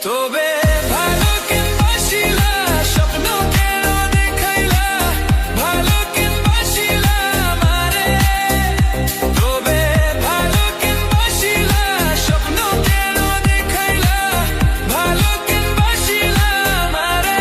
তবে ভালো কেনবাসিলা স্বপ্ন কেন দেখাইলা ভালো কেনবাসিলা আমারে তবে ভালো কেনবাসিলা স্বপ্ন কেন দেখাইলা ভালো কেনবাসিলা আমারে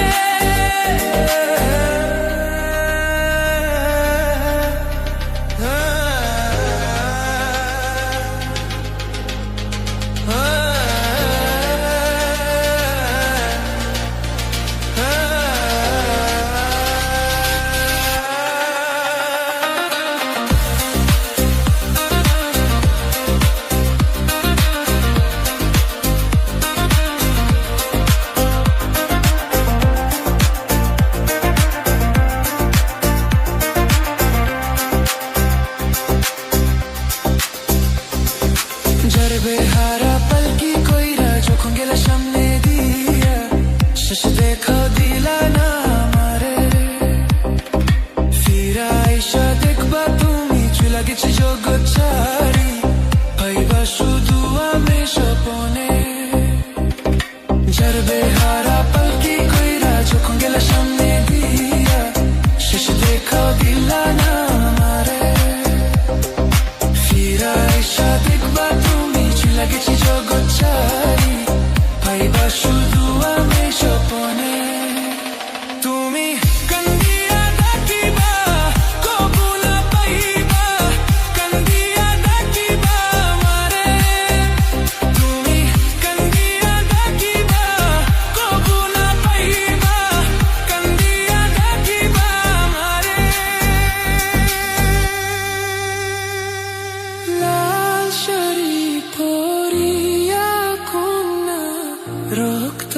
বেহারা পালকি কইরা যখন গেলা সামনে দিয়া শেষ দেখা দিলা না আমারে ফিরা আইসা দেখবা তুমি চুলা গেছি জগৎ ছাড়ি ভাইবা শুধু আমি স্বপনে যার বেহারা পালকি কইরা যখন গেলা সামনে দিয়া শেষ দেখা দিলা না আমারে ফিরা আইসা দেখবা লাগেছি জগৎ ছাড়ি ভাইবা শুধু আমি স্বপনে তুমি কান্দিয়া ডাকিবা কবু না পাইবা কান্দিয়া ডাকিবা আমারে তুমি কান্দিয়া ডাকিবা কবু না পাইবা কান্দিয়া ডাকিবা আমারে লাল শাড়ি রক্ত